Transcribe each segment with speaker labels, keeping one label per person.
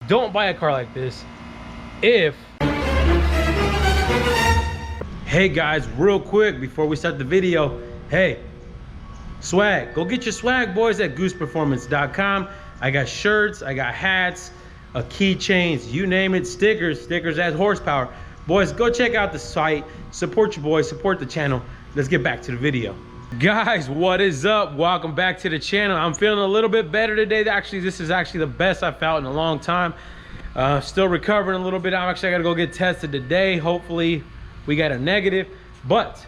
Speaker 1: don't buy a car like this if... Hey guys, real quick before we start the video, hey, swag, go get your swag, boys, at gooseperformance.com. I got shirts, I got hats, keychains, you name it, stickers as horsepower. Boys, go check out the site, support your boys, support the channel. Let's get back to the video. Guys, what is up? Welcome back to the channel. I'm feeling a little bit better today. Actually, this is actually the best I've felt in a long time. Still recovering a little bit. I gotta go get tested today. Hopefully we got a negative. But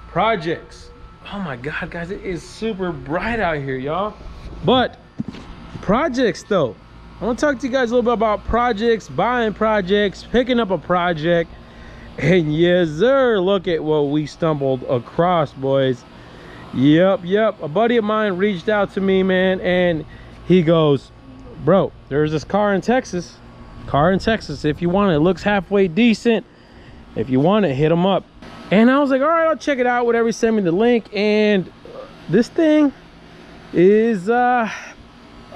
Speaker 1: projects, oh my god guys, it is super bright out here, y'all. But projects though, I want to talk to you guys a little bit about projects, buying projects, picking up a project. And yes sir, look at what we stumbled across, boys. Yep, a buddy of mine reached out to me, man, and he goes, bro, there's this car in Texas, if you want it. It looks halfway decent. If you want it, hit him up. And I was like, all right, I'll check it out, whatever. He sent me the link, and this thing is a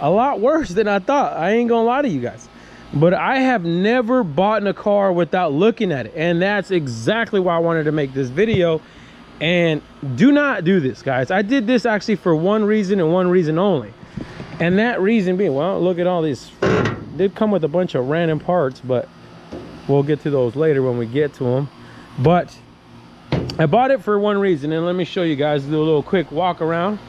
Speaker 1: lot worse than I thought. I ain't gonna lie to you guys, but I have never bought in a car without looking at it, and that's exactly why I wanted to make this video. And do not do this, guys. I did this actually for one reason and one reason only, and that reason being, well, look at all these. Did come with a bunch of random parts, but we'll get to those later when we get to them. But I bought it for one reason, and let me show you guys, do a little quick walk around.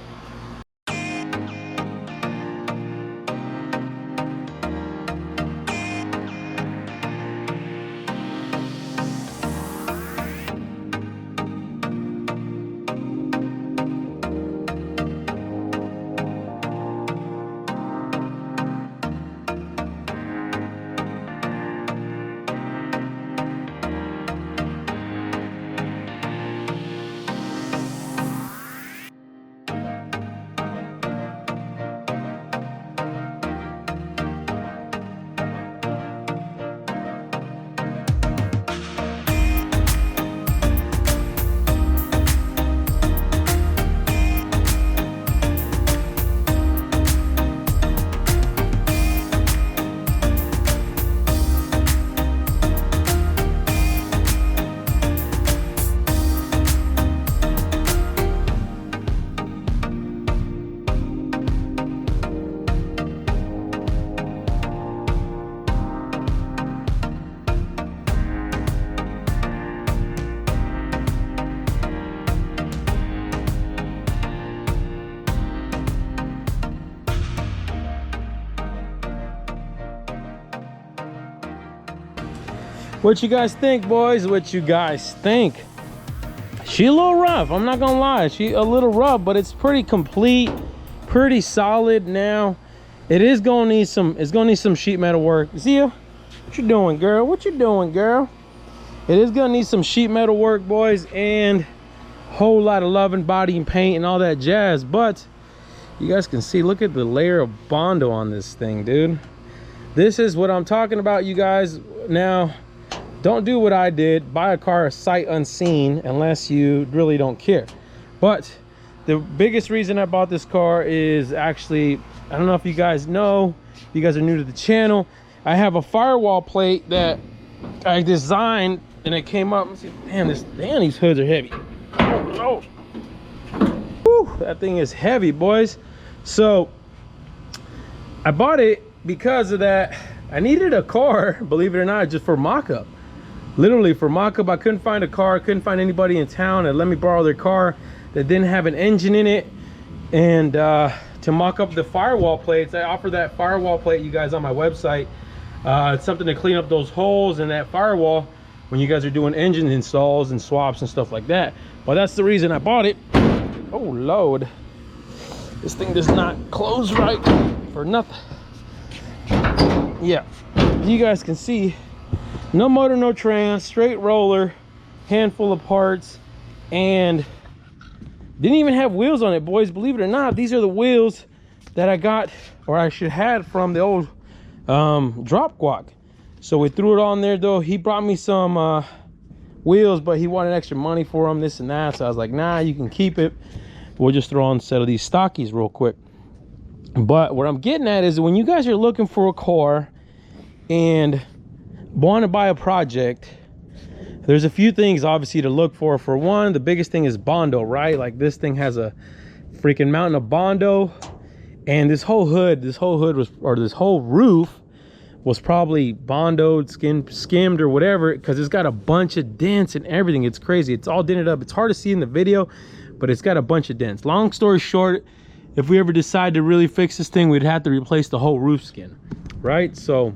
Speaker 1: What you guys think, boys? What you guys think? She a little rough, I'm not gonna lie. She a little rough, but it's pretty complete, pretty solid now. It is gonna need some, it's gonna need some sheet metal work. Zia, what you doing, girl? What you doing, girl? It is gonna need some sheet metal work, boys, and a whole lot of love and body and paint and all that jazz. But you guys can see, look at the layer of Bondo on this thing, dude. This is what I'm talking about, you guys. Now, don't do what I did, buy a car sight unseen unless you really don't care. But the biggest reason I bought this car is actually, I don't know if you guys know, if you guys are new to the channel, I have a firewall plate that I designed, and it came up. Let's see, damn, these hoods are heavy. Oh no. Whew, that thing is heavy, boys. So I bought it because of that. I needed a car, believe it or not, just for mock-up. Literally for mock-up. I couldn't find a car, couldn't find anybody in town that let me borrow their car that didn't have an engine in it. And to mock up the firewall plates, I offer that firewall plate, you guys, on my website. It's something to clean up those holes in that firewall when you guys are doing engine installs and swaps and stuff like that. Well, that's the reason I bought it. Oh Lord, this thing does not close right for nothing. Yeah, you guys can see, no motor, no trans, straight roller, handful of parts, and didn't even have wheels on it, boys. Believe it or not, these are the wheels that I got, or I should had, from the old drop guac. So we threw it on there though. He brought me some wheels, but he wanted extra money for them, this and that. So I was like, nah, you can keep it. We'll just throw on a set of these stockies real quick. But what I'm getting at is, when you guys are looking for a car and want to buy a project, there's a few things obviously to look for. For one, the biggest thing is Bondo, right? Like this thing has a freaking mountain of Bondo, and this whole roof was probably bondoed, skimmed or whatever, because it's got a bunch of dents and everything. It's crazy. It's all dented up. It's hard to see in the video, but it's got a bunch of dents. Long story short, if we ever decide to really fix this thing, we'd have to replace the whole roof skin, right? So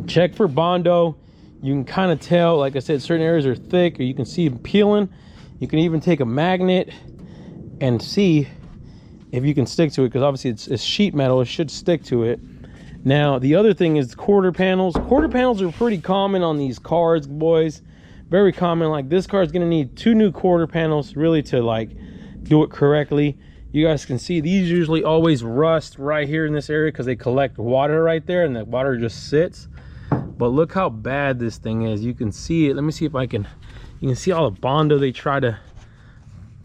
Speaker 1: check for Bondo. You can kind of tell, like I said, certain areas are thick, or you can see them peeling. You can even take a magnet and see if you can stick to it, because obviously it's sheet metal. It should stick to it. Now, the other thing is quarter panels. Quarter panels are pretty common on these cars, boys. Very common. Like this car is going to need 2 new quarter panels really to like do it correctly. You guys can see these usually always rust right here in this area because they collect water right there, and the water just sits. But look how bad this thing is. You can see it. Let me see if I can. You can see all the Bondo they try to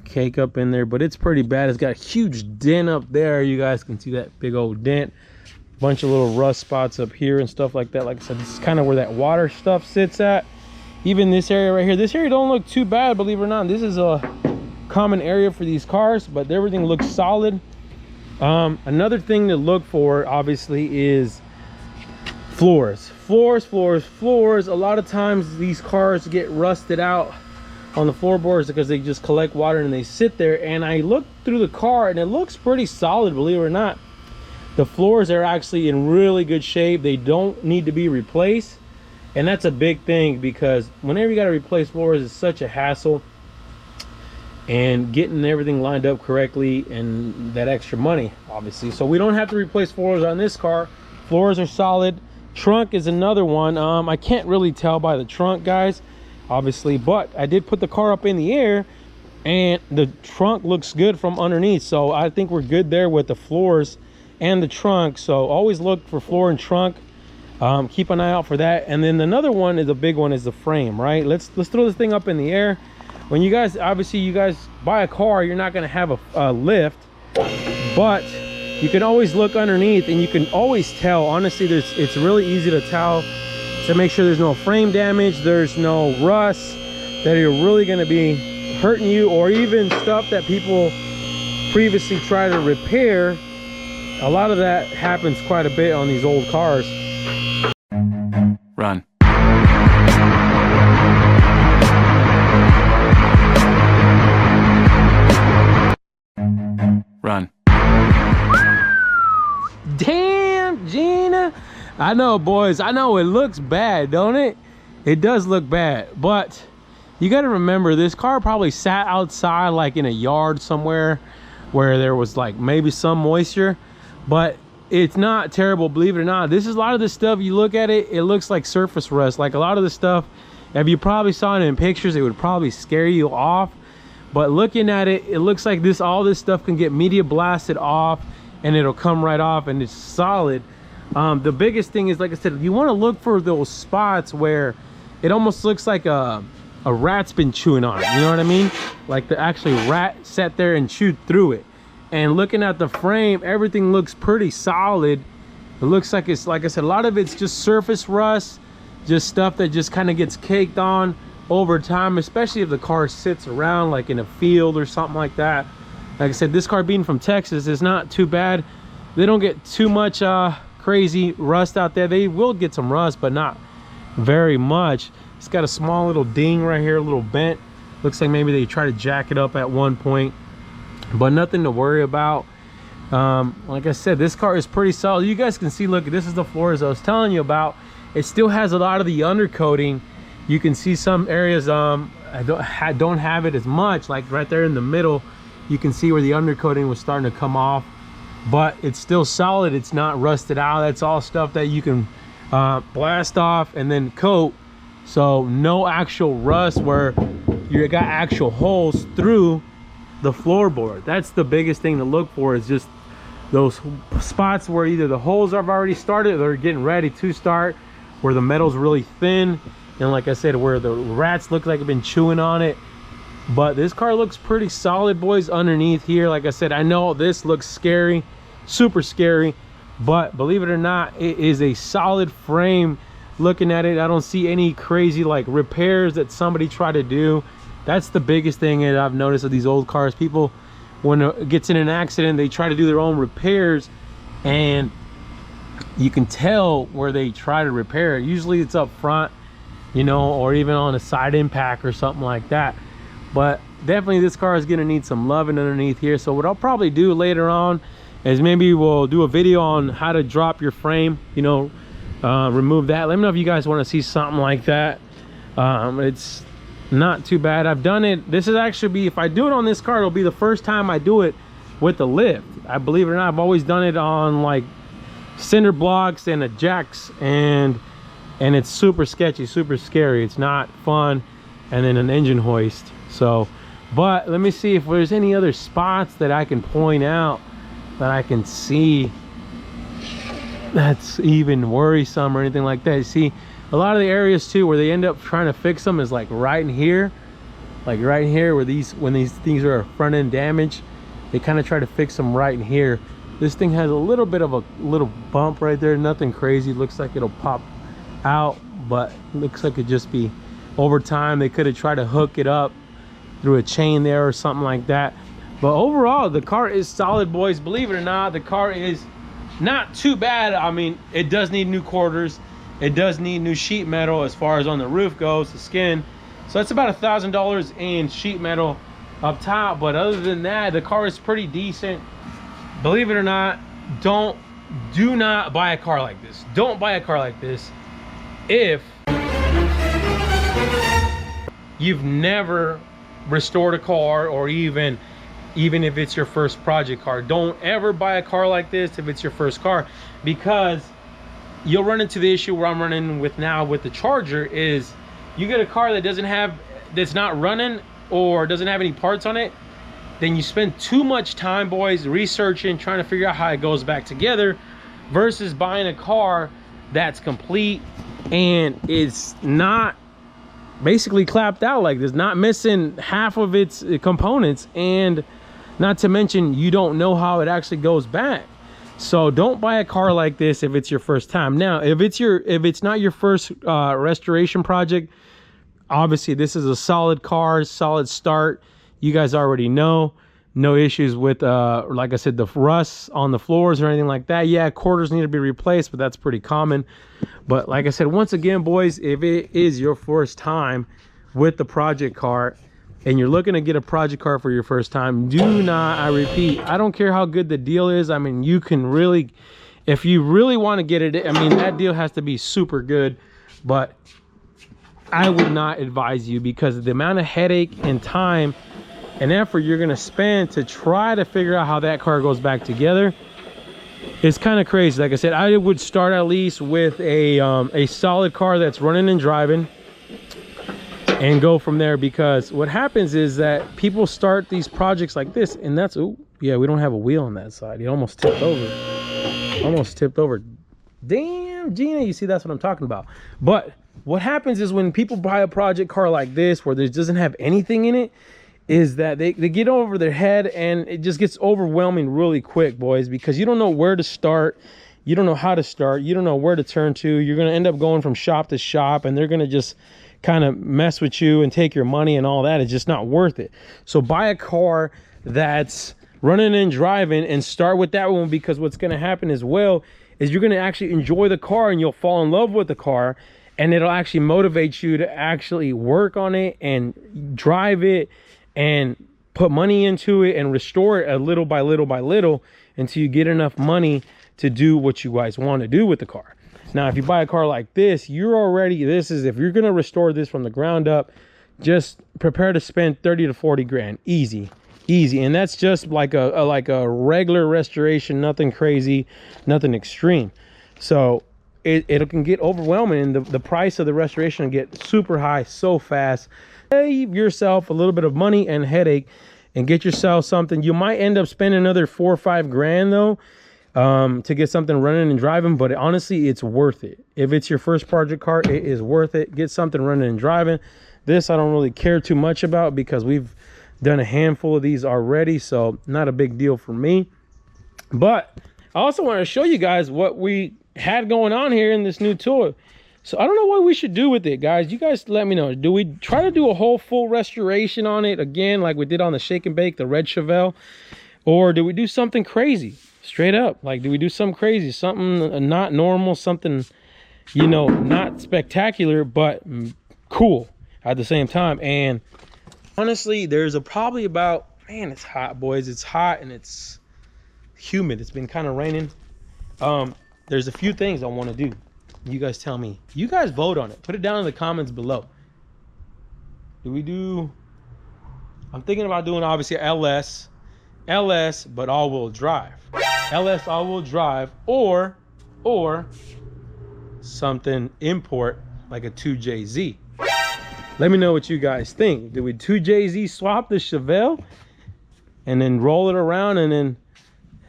Speaker 1: cake up in there, but it's pretty bad. It's got a huge dent up there. You guys can see that big old dent. Bunch of little rust spots up here and stuff like that. Like I said, this is kind of where that water stuff sits at. Even this area right here, this area don't look too bad, believe it or not. This is a common area for these cars, but everything looks solid. Another thing to look for obviously is floors. Floors. A lot of times these cars get rusted out on the floorboards because they just collect water and they sit there. And I looked through the car and it looks pretty solid, believe it or not. The floors are actually in really good shape. They don't need to be replaced. And that's a big thing, because whenever you got to replace floors, it's such a hassle. And getting everything lined up correctly, and that extra money, obviously. So we don't have to replace floors on this car. Floors are solid. Trunk is another one. I can't really tell by the trunk, guys, obviously. But I did put the car up in the air, and the trunk looks good from underneath. So I think we're good there with the floors and the trunk. So always look for floor and trunk. Keep an eye out for that. And then another one is a big one, is the frame, right? Let's throw this thing up in the air. When you guys, obviously you guys buy a car, you're not going to have a lift, but you can always look underneath and you can always tell. Honestly, it's really easy to tell, to make sure there's no frame damage, there's no rust that are really going to be hurting you, or even stuff that people previously tried to repair. A lot of that happens quite a bit on these old cars.
Speaker 2: Run. Run.
Speaker 1: Damn, Gina. I know, boys. I know it looks bad, don't it? It does look bad, but you got to remember, this car probably sat outside like in a yard somewhere where there was like maybe some moisture, but it's not terrible, believe it or not. This is a lot of this stuff, you look at it, it looks like surface rust. Like a lot of the stuff, if you probably saw it in pictures, it would probably scare you off. But looking at it, it looks like all this stuff can get media blasted off and it'll come right off, and it's solid. The biggest thing is, like I said, you want to look for those spots where it almost looks like a rat's been chewing on it. You know what I mean? Like the actually rat sat there and chewed through it. And looking at the frame, everything looks pretty solid. It looks like it's, like I said, a lot of it's just surface rust, just stuff that just kind of gets caked on over time, especially if the car sits around like in a field or something like that. Like I said, this car being from Texas is not too bad. They don't get too much crazy rust out there. They will get some rust, but not very much. It's got a small little ding right here, a little bent. Looks like maybe they tried to jack it up at one point, but nothing to worry about. Like I said, this car is pretty solid. You guys can see, look, this is the floors I was telling you about. It still has a lot of the undercoating. You can see some areas I don't have it as much, like right there in the middle. You can see where the undercoating was starting to come off, but it's still solid. It's not rusted out. That's all stuff that you can blast off and then coat. So no actual rust where you got actual holes through the floorboard. That's the biggest thing to look for, is just those spots where either the holes have already started or they're getting ready to start, where the metal's really thin, and like I said, where the rats look like they've been chewing on it. But this car looks pretty solid, boys, underneath here. Like I said, I know this looks scary, super scary, but believe it or not, it is a solid frame. Looking at it, I don't see any crazy like repairs that somebody tried to do. That's the biggest thing that I've noticed of these old cars. People, when it gets in an accident, they try to do their own repairs, and you can tell where they try to repair it. Usually it's up front, you know, or even on a side impact or something like that. But definitely this car is gonna need some loving underneath here. So what I'll probably do later on is maybe we'll do a video on how to drop your frame, you know, remove that. Let me know if you guys want to see something like that. It's not too bad. I've done it. This is actually if I do it on this car, it'll be the first time I do it with the lift. I believe it or not, I've always done it on like cinder blocks and a jacks, and it's super sketchy, super scary. It's not fun. And then an engine hoist. So, but let me see if there's any other spots that I can point out that I can see that's even worrisome or anything like that. You see, a lot of the areas too where they end up trying to fix them is like right in here, like right in here, where when these things are front end damage, they kind of try to fix them right in here. This thing has a little bit of a little bump right there, nothing crazy. Looks like it'll pop out, but looks like it just be over time. They could have tried to hook it up through a chain there or something like that. But overall, the car is solid, boys. Believe it or not, the car is not too bad. I mean, it does need new quarters. It does need new sheet metal as far as on the roof goes, the skin. So that's about $1,000 in sheet metal up top. But other than that, the car is pretty decent. Believe it or not, do not buy a car like this. Don't buy a car like this if you've never restored a car, or even if it's your first project car. Don't ever buy a car like this if it's your first car, because you'll run into the issue where I'm running with now with the Charger. Is you get a car that's not running or doesn't have any parts on it, then you spend too much time, boys, researching, trying to figure out how it goes back together, versus buying a car that's complete and it's not basically clapped out like this, not missing half of its components, and not to mention you don't know how it actually goes back. So don't buy a car like this if it's your first time. Now, if it's not your first restoration project, obviously this is a solid car, solid start. You guys already know, no issues with like I said, the rust on the floors or anything like that. Yeah, quarters need to be replaced, but that's pretty common. But like I said, once again, boys, if it is your first time with the project car and you're looking to get a project car for your first time, do not, I repeat, I don't care how good the deal is. I mean, you can really, if you really want to get it, I mean, that deal has to be super good, but I would not advise you, because of the amount of headache and time and effort you're going to spend to try to figure out how that car goes back together. It's kind of crazy. Like I said, I would start at least with a solid car that's running and driving, and go from there. Because what happens is that people start these projects like this, and that's, oh yeah, we don't have a wheel on that side. He almost tipped over. Damn, Gina, you see, that's what I'm talking about. But what happens is when people buy a project car like this, where there doesn't have anything in it, is that they get over their head, and it just gets overwhelming really quick, boys, because you don't know where to start. You don't know how to start. You don't know where to turn to. You're going to end up going from shop to shop, and they're going to just kind of mess with you and take your money and all that. It's just not worth it. So buy a car that's running and driving, and start with that one, because what's going to happen as well is you're going to actually enjoy the car, and you'll fall in love with the car, and it'll actually motivate you to actually work on it and drive it and put money into it and restore it a little by little by little until you get enough money to do what you guys want to do with the car. Now, if you buy a car like this, you're already, if you're going to restore this from the ground up, just prepare to spend 30 to 40 grand. Easy. And that's just like a regular restoration, nothing crazy, nothing extreme. So it can get overwhelming, and the price of the restoration can get super high so fast. Save yourself a little bit of money and headache and get yourself something. You might end up spending another 4 or 5 grand though, to get something running and driving, but honestly, it's worth it. If it's your first project car, it is worth it. Get something running and driving. This I don't really care too much about, because we've done a handful of these already, so not a big deal for me. But I also want to show you guys what we had going on here in this new toy. So I don't know what we should do with it, guys. You guys let me know. Do we try to do a whole full restoration on it again, like we did on the Shake and Bake, the red Chevelle? Or do we do something crazy? Straight up. Like, do we do something crazy? Something not normal, something, you know, not spectacular, but cool at the same time. And honestly, there's probably about, man, it's hot, boys. It's hot and it's humid. It's been kind of raining. There's a few things I want to do. You guys tell me. You guys vote on it. Put it down in the comments below. Do we do, I'm thinking about doing obviously LS, but all-wheel drive. LS all-wheel drive, or something import like a 2JZ. Let me know what you guys think. Do we 2JZ swap the Chevelle and then roll it around and then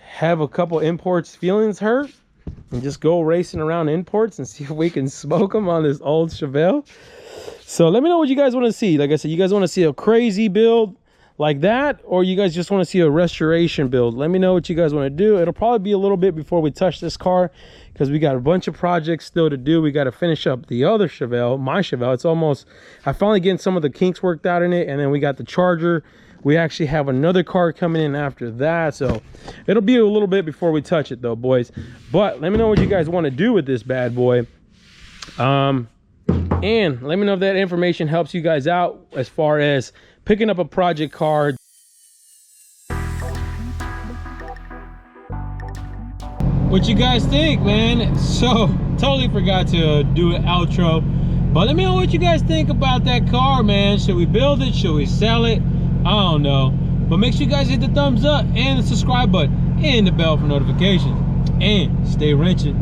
Speaker 1: have a couple imports feelings hurt and just go racing around imports and see if we can smoke them on this old Chevelle? So let me know what you guys want to see. Like I said, you guys want to see a crazy build like that, or you guys just want to see a restoration build? Let me know what you guys want to do. It'll probably be a little bit before we touch this car, because we got a bunch of projects still to do. We got to finish up the other Chevelle, my Chevelle. It's almost, I finally getting some of the kinks worked out in it, and then we got the Charger. We actually have another car coming in after that, so it'll be a little bit before we touch it though, boys. But let me know what you guys want to do with this bad boy. And let me know if that information helps you guys out as far as picking up a project car. What you guys think, man? So totally forgot to do an outro, but let me know what you guys think about that car, man. Should we build it? Should we sell it? I don't know, but make sure you guys hit the thumbs up and the subscribe button and the bell for notifications, and stay wrenching.